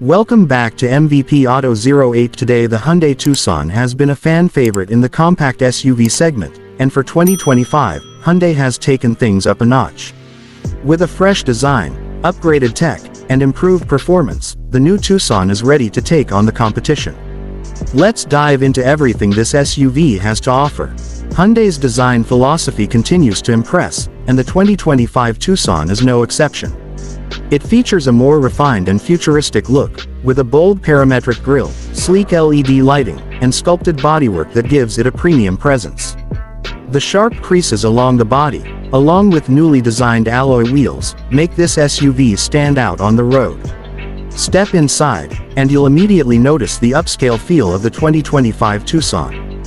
Welcome back to MVP Auto 08. Today the Hyundai Tucson has been a fan favorite in the compact SUV segment, and for 2025, Hyundai has taken things up a notch. With a fresh design, upgraded tech, and improved performance, the new Tucson is ready to take on the competition. Let's dive into everything this SUV has to offer. Hyundai's design philosophy continues to impress, and the 2025 Tucson is no exception. It features a more refined and futuristic look, with a bold parametric grille, sleek LED lighting, and sculpted bodywork that gives it a premium presence. The sharp creases along the body, along with newly designed alloy wheels, make this SUV stand out on the road. Step inside, and you'll immediately notice the upscale feel of the 2025 Tucson.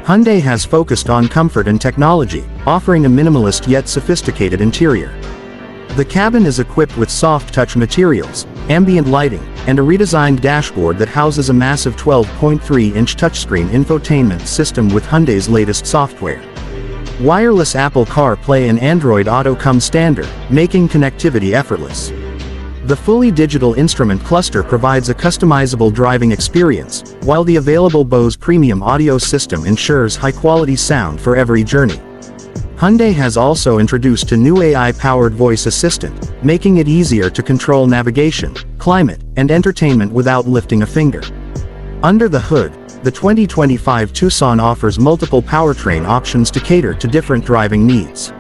Hyundai has focused on comfort and technology, offering a minimalist yet sophisticated interior. The cabin is equipped with soft-touch materials, ambient lighting, and a redesigned dashboard that houses a massive 12.3-inch touchscreen infotainment system with Hyundai's latest software. Wireless Apple CarPlay and Android Auto come standard, making connectivity effortless. The fully digital instrument cluster provides a customizable driving experience, while the available Bose premium audio system ensures high-quality sound for every journey. Hyundai has also introduced a new AI-powered voice assistant, making it easier to control navigation, climate, and entertainment without lifting a finger. Under the hood, the 2025 Tucson offers multiple powertrain options to cater to different driving needs.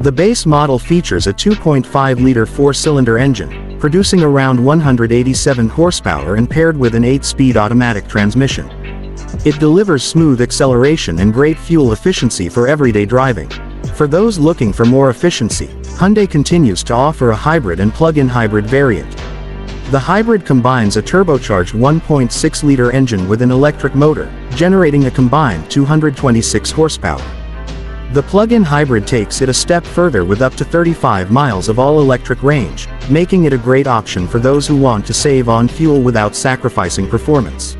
The base model features a 2.5-liter four-cylinder engine, producing around 187 horsepower and paired with an 8-speed automatic transmission. It delivers smooth acceleration and great fuel efficiency for everyday driving. For those looking for more efficiency, Hyundai continues to offer a hybrid and plug-in hybrid variant. The hybrid combines a turbocharged 1.6-liter engine with an electric motor, generating a combined 226 horsepower. The plug-in hybrid takes it a step further with up to 35 miles of all-electric range, making it a great option for those who want to save on fuel without sacrificing performance.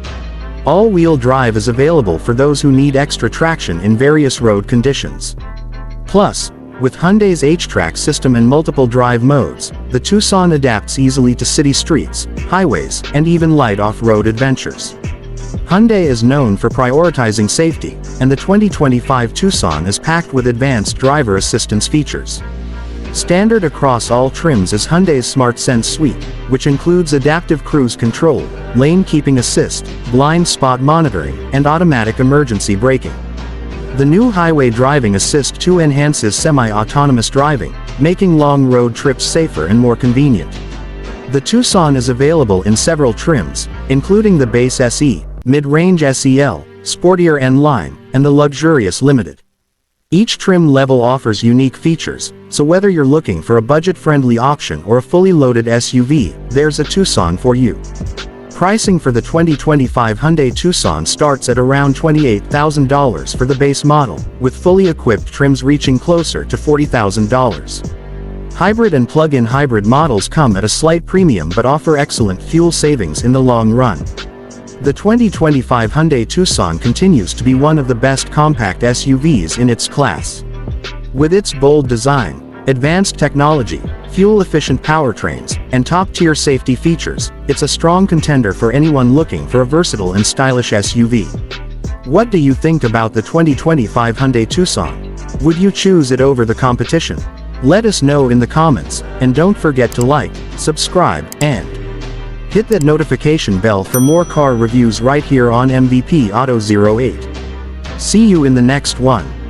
All-wheel drive is available for those who need extra traction in various road conditions. Plus, with Hyundai's H-Track system and multiple drive modes, the Tucson adapts easily to city streets, highways, and even light off-road adventures. Hyundai is known for prioritizing safety, and the 2025 Tucson is packed with advanced driver assistance features. Standard across all trims is Hyundai's Smart Sense suite, which includes adaptive cruise control, lane keeping assist, blind spot monitoring, and automatic emergency braking. The new Highway Driving Assist 2 enhances semi-autonomous driving, making long road trips safer and more convenient. The Tucson is available in several trims, including the base SE, mid-range SEL, sportier N-Line, and the luxurious Limited. Each trim level offers unique features, so whether you're looking for a budget-friendly option or a fully loaded SUV, there's a Tucson for you. Pricing for the 2025 Hyundai Tucson starts at around $28,000 for the base model, with fully equipped trims reaching closer to $40,000. Hybrid and plug-in hybrid models come at a slight premium but offer excellent fuel savings in the long run. The 2025 Hyundai Tucson continues to be one of the best compact SUVs in its class. With its bold design, advanced technology, fuel-efficient powertrains, and top-tier safety features, it's a strong contender for anyone looking for a versatile and stylish SUV. What do you think about the 2025 Hyundai Tucson? Would you choose it over the competition? Let us know in the comments, and don't forget to like, subscribe, and hit that notification bell for more car reviews right here on MVP Auto 08. See you in the next one.